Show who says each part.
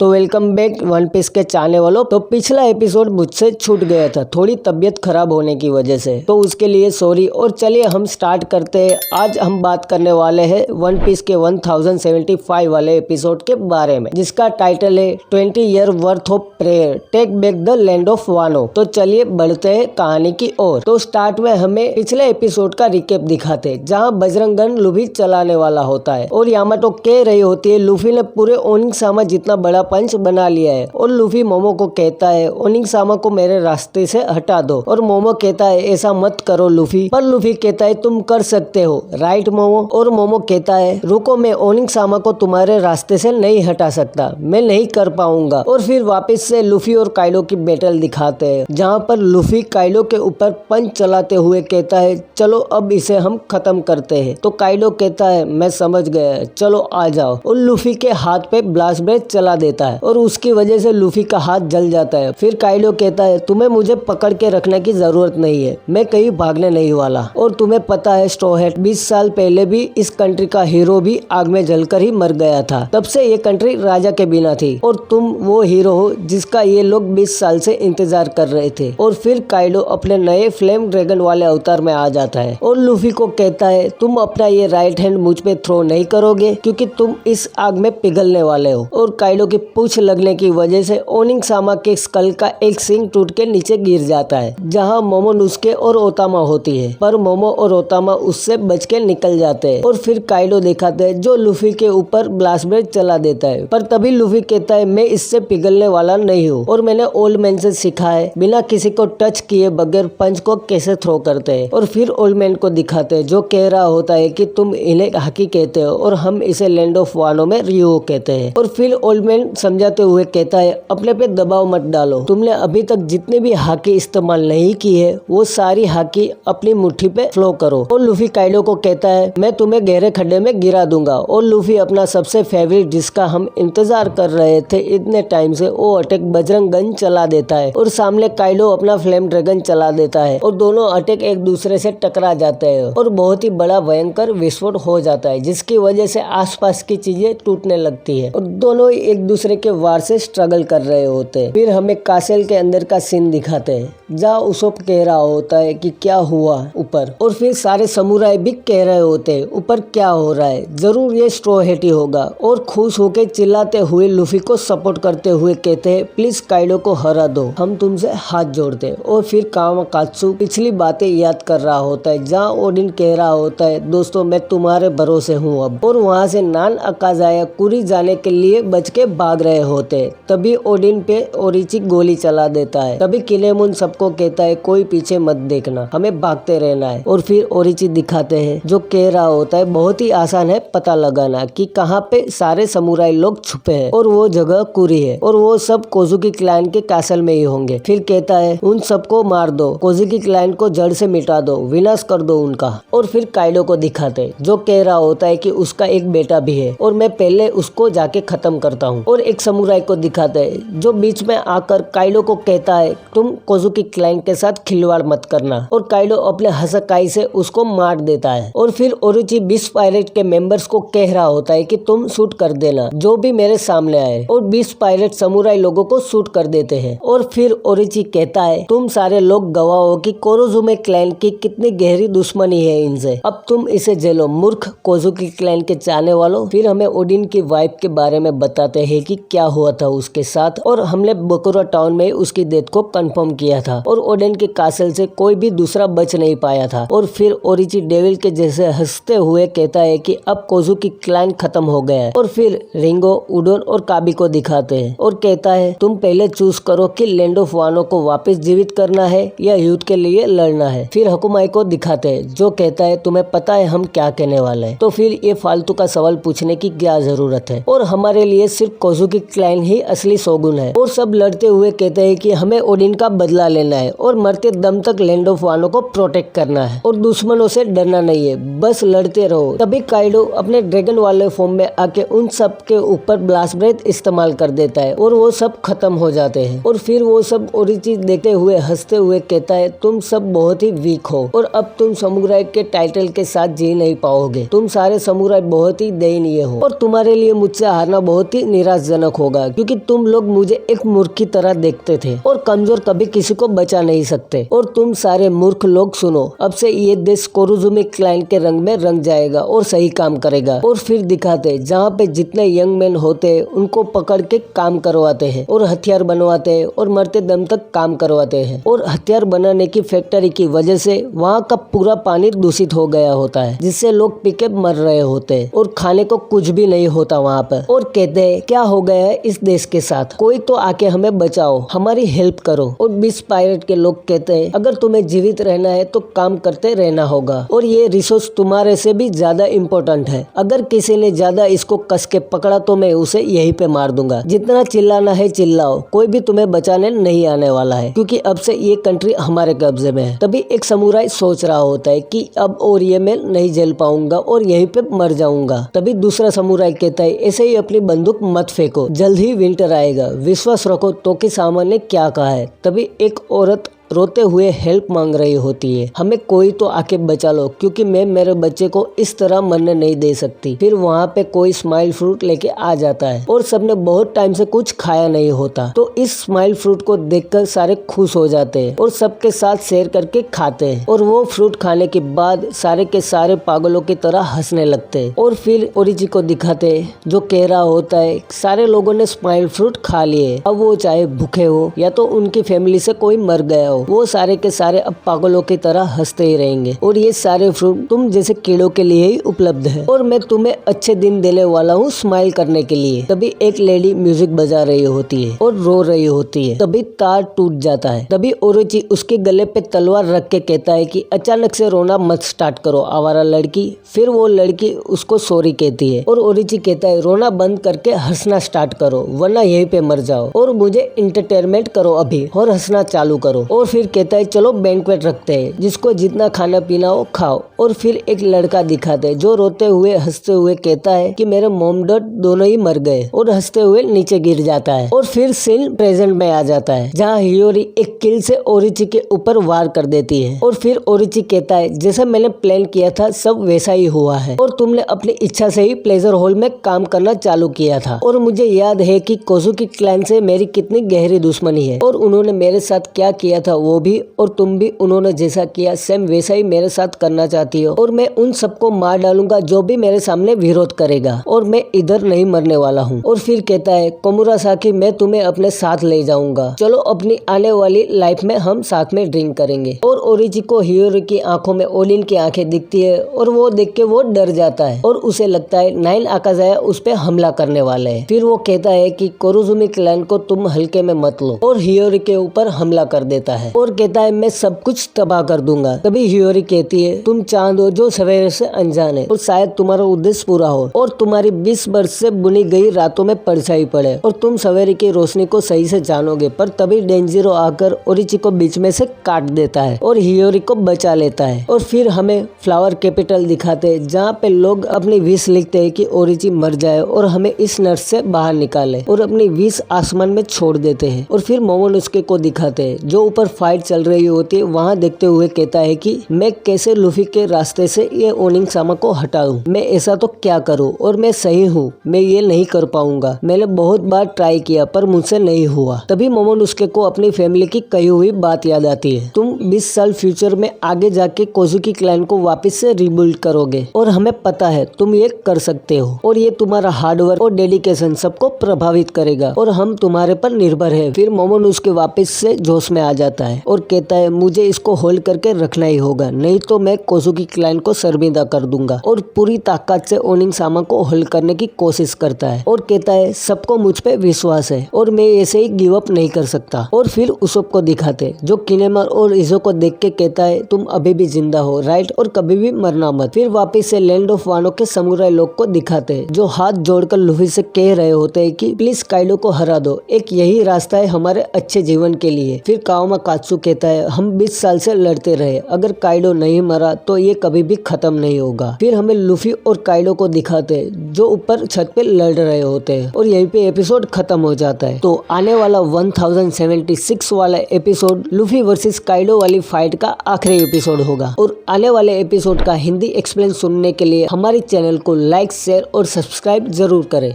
Speaker 1: तो welcome back one piece के चाहने वालों। तो पिछला एपिसोड मुझसे छूट गया था थोड़ी तबीयत खराब होने की वजह से, तो उसके लिए सॉरी। और चलिए हम स्टार्ट करते हैं। आज हम बात करने वाले हैं वन पीस के 1075 वाले एपिसोड के बारे में, जिसका टाइटल है 20 year worth of prayer take back the land of वानो। तो चलिए बढ़ते हैं कहानी की ओर। तो स्टार्ट में हमें पिछले एपिसोड का रिकेप दिखाते हैं, जहाँ बजरंग गन लूफी चलाने वाला होता है और यामाटो कह रही होती है लूफी ने पूरे ओनिंग सामा जितना बड़ा पंच बना लिया है। और लूफी मोमो को कहता है ओनिंग सामा को मेरे रास्ते से हटा दो। और मोमो कहता है ऐसा मत करो लूफी। पर लूफी कहता है तुम कर सकते हो, राइट मोमो। और मोमो कहता है रुको, मैं ओनिंग सामा को तुम्हारे रास्ते से नहीं हटा सकता, मैं नहीं कर पाऊंगा। और फिर वापस से लूफी और काइलो की बैटल दिखाते हैं, जहाँ पर लूफी काइलो के ऊपर पंच चलाते हुए कहता है चलो अब इसे हम खत्म करते हैं। तो काइलो कहता है मैं समझ गया, चलो आ जाओ। और लूफी के हाथ पे ब्लास्ट ब्रेथ चला देता है और उसकी वजह से लूफी का हाथ जल जाता है। फिर काइलो कहता है तुम्हें मुझे पकड़ के रखने की जरूरत नहीं है, मैं कहीं भागने नहीं वाला। और तुम्हें पता है स्ट्रॉ हैट 20 साल पहले भी इस कंट्री का हीरो भी आग में जलकर ही मर गया था, तब से ये कंट्री राजा के बिना थी और तुम वो हीरो हो जिसका ये लोग 20 साल से इंतजार कर रहे थे। और फिर काइलो अपने नए फ्लेम ड्रैगन वाले अवतार में आ जाता है और लूफी को कहता है तुम अपना ये राइट हैंड मुझ पे थ्रो नहीं करोगे क्योंकि तुम इस आग में पिघलने वाले हो। और काइलो की पूंछ लगने की वजह से ओनिंग सामा के स्कल का एक सिंग टूट के नीचे गिर जाता है, जहां मोमोनुस्के और ओतामा होती है। पर मोमो और ओतामा उससे बच के निकल जाते हैं। और फिर काइलो दिखाते हैं जो लूफी के ऊपर ब्लास्ट ब्रेथ चला देता है। पर तभी लूफी कहता है मैं इससे पिघलने वाला नहीं हूँ और मैंने ओल्ड मैन से सीखा है बिना किसी को टच किए बगैर पंच को कैसे थ्रो करते हैं। और फिर ओल्ड मैन को दिखाते हैं जो कह रहा होता है कि तुम इन्हें हाकी कहते हो और हम इसे लैंड ऑफ वानो में रियो कहते हैं। और फिर ओल्ड मैन समझाते हुए कहता है अपने पे दबाव मत डालो, तुमने अभी तक जितने भी हाकी इस्तेमाल नहीं की है वो सारी हाकी अपनी मुट्ठी पे फ्लो करो। और लूफी काइलो को कहता है मैं तुम्हें गहरे खड्डे में गिरा दूंगा। और लूफी अपना सबसे फेवरेट जिसका हम इंतजार कर रहे थे इतने टाइम से, वो अटैक बजरंग गन चला देता है और सामने काइलो अपना फ्लेम ड्रैगन चला देता है और दोनों अटैक एक दूसरे से टकरा जाते हैं और बहुत ही बड़ा भयंकर विस्फोट हो जाता है, जिसकी वजह से आसपास की चीजें टूटने लगती है और दोनों एक दूसरे के वार से स्ट्रगल कर रहे होते हैं। फिर हमें कासल के अंदर का सीन दिखाते हैं जहाँ उसोप कह रहा होता है कि क्या हुआ ऊपर। और फिर सारे समुराई भी कह रहे होते हैं ऊपर क्या हो रहा है, जरूर ये स्ट्रॉ हैट ही होगा। और खुश होके चिल्लाते हुए लूफी को सपोर्ट करते हुए कहते हैं प्लीज काइलो को हरा दो, हम तुमसे हाथ जोड़ते हैं। और फिर कामाकात्सु पिछली बातें याद कर रहा होता है जहाँ ओडिन कह रहा होता है दोस्तों मैं तुम्हारे भरोसे हूँ अब। और वहाँ से नान अकाजाया कुरी जाने के लिए बच के भाग रहे होते। तभी ओडिन पे ओरिची गोली चला देता है। तभी किनेमुन सबको कहता है कोई पीछे मत देखना, हमें भागते रहना है। और फिर ओरिची दिखाते हैं जो कह रहा होता है बहुत ही आसान है पता लगाना कि कहाँ पे सारे समुराई लोग छुपे हैं और वो जगह कुरी है और वो सब कोजुकी क्लैन के कैसल में ही होंगे। फिर कहता है उन सबको मार दो, कोजुकी क्लैन को जड़ से मिटा दो, विनाश कर दो उनका। और फिर काइलो को दिखाते जो कह रहा होता है कि उसका एक बेटा भी है और मैं पहले उसको जाके खत्म करता हूँ। और एक समुराई को दिखाते हैं जो बीच में आकर काइलो को कहता है तुम कोजुकी क्लैन के साथ खिलवाड़ मत करना। और काइलो अपने हसकाई से उसको मार देता है। और फिर ओरिची 20 पायरेट के मेंबर्स को कह रहा होता है कि तुम शूट कर देना जो भी मेरे सामने आए। और 20 पायरेट समुराई लोगों को शूट कर देते हैं। और फिर ओरिची कहता है तुम सारे लोग गवाह हो कि कोरोजुमे क्लैन की कितनी गहरी दुश्मनी है इनसे, अब तुम इसे झेलो मूर्ख कोजुकी क्लैन के चाहने वालों। फिर हमें ओडिन की वाइफ के बारे में बताते हैं कि क्या हुआ था उसके साथ और हमने बोकुरा टाउन में उसकी डेथ को कंफर्म किया था और ओडिन के कासल से कोई भी दूसरा बच नहीं पाया था। और फिर ओरिची डेविल के जैसे हंसते हुए कहता है कि अब कोजुकी क्लैन खत्म हो गया है। और फिर रिंगो, उडोन और काबी को दिखाते हैं और कहता है तुम पहले चूज करो कि लैंड ऑफ वानो को वापस जीवित करना है या युद्ध के लिए लड़ना है। फिर हकुमाई को दिखाते हैं जो कहता है तुम्हें पता है हम क्या कहने वाले हैं, तो फिर ये फालतू का सवाल पूछने की क्या जरूरत है और हमारे लिए सिर्फ कोजुकी क्लैन ही असली शोगुन है। और सब लड़ते हुए कहते हैं कि हमें ओडिन का बदला लेना है और मरते दम तक लैंड ऑफ वानो को प्रोटेक्ट करना है और दुश्मनों से डरना नहीं है, बस लड़ते रहो। तभी काइडो अपने ड्रैगन वाले फॉर्म में आके उन सब के ऊपर ब्लास्ट ब्रेथ इस्तेमाल कर देता है और वो सब खत्म हो जाते हैं। और फिर वो सब ओरिची देखते हुए हंसते हुए कहता है तुम सब बहुत ही वीक हो और अब तुम समुराई के टाइटल के साथ जी नहीं पाओगे, तुम सारे समुराई बहुत ही दयनीय हो और तुम्हारे लिए मुझसे हारना बहुत ही निराश निराशजनक होगा, क्योंकि तुम लोग मुझे एक मूर्ख की तरह देखते थे और कमजोर कभी किसी को बचा नहीं सकते। और तुम सारे मूर्ख लोग सुनो, अब से ये देश कोरुजुमी क्लैन के रंग में रंग जाएगा और सही काम करेगा। और फिर दिखाते जहाँ पे जितने यंग मैन होते उनको पकड़ के काम करवाते हैं और हथियार बनवाते हैं और मरते दम तक काम करवाते हैं। और हथियार बनाने की फैक्ट्री की वजह से वहाँ का पूरा पानी दूषित हो गया होता है, जिससे लोग पी के मर रहे होते हैं और खाने को कुछ भी नहीं होता वहाँ पर। और कहते हैं क्या हो गया है इस देश के साथ, कोई तो आके हमें बचाओ, हमारी हेल्प करो। और 20 पायलट के लोग कहते हैं अगर तुम्हें जीवित रहना है तो काम करते रहना होगा और ये रिसोर्स तुम्हारे से भी ज्यादा इम्पोर्टेंट है। अगर किसी ने ज्यादा इसको कस के पकड़ा तो मैं उसे यहीं पे मार दूंगा। जितना चिल्लाना है चिल्लाओ, कोई भी तुम्हें बचाने नहीं आने वाला है, क्योंकि अब से ये कंट्री हमारे कब्जे में है। तभी एक समुराई सोच रहा होता है कि अब और ये मैं नहीं झेल पाऊंगा और यहीं पे मर जाऊंगा। तभी दूसरा समुराई कहता है ऐसे ही अपनी बंदूक मत फेंको, जल्द ही विंटर आएगा, विश्वास रखो तोकी सामान ने क्या कहा है। तभी एक औरत रोते हुए हेल्प मांग रही होती है, हमें कोई तो आके बचा लो, क्योंकि मैं मेरे बच्चे को इस तरह मरने नहीं दे सकती। फिर वहाँ पे कोई स्माइल फ्रूट लेके आ जाता है और सबने बहुत टाइम से कुछ खाया नहीं होता, तो इस स्माइल फ्रूट को देखकर सारे खुश हो जाते हैं और सबके साथ शेयर करके खाते हैं। और वो फ्रूट खाने के बाद सारे के सारे पागलों की तरह हंसने लगते हैं। और फिर ओरिजी को दिखाते हैं जो कह रहा होता है सारे लोगों ने स्माइल फ्रूट खा लिए, अब वो चाहे भूखे हो या तो उनकी फैमिली से कोई मर गया, वो सारे के सारे अब पागलों की तरह हंसते ही रहेंगे। और ये सारे फ्रूट तुम जैसे कीड़ों के लिए ही उपलब्ध है और मैं तुम्हें अच्छे दिन देने वाला हूँ स्माइल करने के लिए। तभी एक लेडी म्यूजिक बजा रही होती है और रो रही होती है। तभी तार टूट जाता है। तभी ओरोची उसके गले पे तलवार रख के कहता है कि अचानक से रोना मत स्टार्ट करो आवारा लड़की। फिर वो लड़की उसको सॉरी कहती है और ओरोची कहता है रोना बंद करके हंसना स्टार्ट करो, वरना यहीं पे मर जाओ और मुझे इंटरटेनमेंट करो अभी और हंसना चालू करो। और फिर कहता है चलो बैंक्वेट रखते हैं, जिसको जितना खाना पीना हो खाओ। और फिर एक लड़का दिखाते हैं जो रोते हुए हंसते हुए कहता है कि मेरे मॉम डैड दोनों ही मर गए और हंसते हुए नीचे गिर जाता है। और फिर सीन प्रेजेंट में आ जाता है जहाँ हियोरी एक किल से ओरिची के ऊपर वार कर देती है। और फिर ओरिची कहता है जैसा मैंने प्लान किया था सब वैसा ही हुआ है और तुमने अपनी इच्छा से ही प्लेजर हॉल में काम करना चालू किया था। और मुझे याद है कि कोजुकी क्लैन से मेरी कितनी गहरी दुश्मनी है और उन्होंने मेरे साथ क्या किया था वो भी, और तुम भी उन्होंने जैसा किया सेम वैसा ही मेरे साथ करना चाहती हो। और मैं उन सबको मार डालूंगा जो भी मेरे सामने विरोध करेगा और मैं इधर नहीं मरने वाला हूँ। और फिर कहता है कोमुरासाकी मैं तुम्हें अपने साथ ले जाऊंगा, चलो अपनी आने वाली लाइफ में हम साथ में ड्रिंक करेंगे। और ओरिची को हियोरी की आंखों में ओलिन की आंखें दिखती है और वो देख के वो डर जाता है और उसे लगता है 9 आकाजाया उस पे हमला करने वाले हैं। फिर वो कहता है कि कोरुजुमी क्लैन को तुम हल्के में मत लो और हियोरी के ऊपर हमला कर देता है और कहता है मैं सब कुछ तबाह कर दूंगा। तभी हियोरी कहती है तुम चांद हो जो सवेरे से अनजान है और शायद तुम्हारा उद्देश्य पूरा हो और तुम्हारी 20 वर्ष से बुनी गई रातों में परछाई पड़े और तुम सवेरे की रोशनी को सही से जानोगे। पर तभी डेंजिरो आकर ओरिची को बीच में से काट देता है और हियोरी को बचा लेता है। और फिर हमें फ्लावर कैपिटल दिखाते हैं जहाँ पे लोग अपनी विश लिखते हैं कि ओरिची मर जाए और हमें इस नर्स से बाहर निकाले और अपनी विश आसमान में छोड़ देते हैं। और फिर मोमोनोसुके को दिखाते हैं जो ऊपर फाइट चल रही होती है, वहाँ देखते हुए कहता है कि मैं कैसे लूफी के रास्ते से ये ओनिंग सामा को हटाऊं, मैं ऐसा तो क्या करूं और मैं सही हूँ, मैं ये नहीं कर पाऊंगा, मैंने बहुत बार ट्राई किया पर मुझसे नहीं हुआ। तभी मोमोनोसुके को अपनी फैमिली की कही हुई बात याद आती है, तुम 20 साल फ्यूचर में आगे जाके कोजुकी क्लैन को वापस से रिबिल्ड करोगे और हमें पता है तुम ये कर सकते हो और ये तुम्हारा हार्डवर्क और डेडिकेशन सबको प्रभावित करेगा और हम तुम्हारे पर निर्भर है। फिर मोमोनोसुके वापस से जोश में आ जाता है और कहता है मुझे इसको होल्ड करके रखना ही होगा, नहीं तो मैं कोजुकी क्लैन को शर्मिंदा कर दूंगा। और पूरी ताकत से ओनिंग सामा को होल्ड करने की कोशिश करता है और कहता है सबको मुझ पे विश्वास है और मैं ऐसे ही गिव अप नहीं कर सकता। और फिर उसोप को दिखाते जो किनेमर और इजो को देख के कहता है तुम अभी भी जिंदा हो राइट और कभी भी मरना मत। फिर वापिस से लैंड ऑफ वानो के समुराई लोग को दिखाते जो हाथ जोड़कर लूफी से कह रहे होते हैं कि प्लीज काइडो को हरा दो, एक यही रास्ता है हमारे अच्छे जीवन के लिए। फिर काओमा कात्सु कहता है हम 20 साल से लड़ते रहे, अगर काइडो नहीं मरा तो ये कभी भी खत्म नहीं होगा। फिर हमें लूफी और काइडो को दिखाते जो ऊपर छत पे लड़ रहे होते हैं और यहीं पे एपिसोड खत्म हो जाता है। तो आने वाला 1076 वाला एपिसोड लूफी वर्सेस काइडो वाली फाइट का आखिरी एपिसोड होगा और आने वाले एपिसोड का हिंदी एक्सप्लेन सुनने के लिए हमारे चैनल को लाइक शेयर और सब्सक्राइब जरूर करें।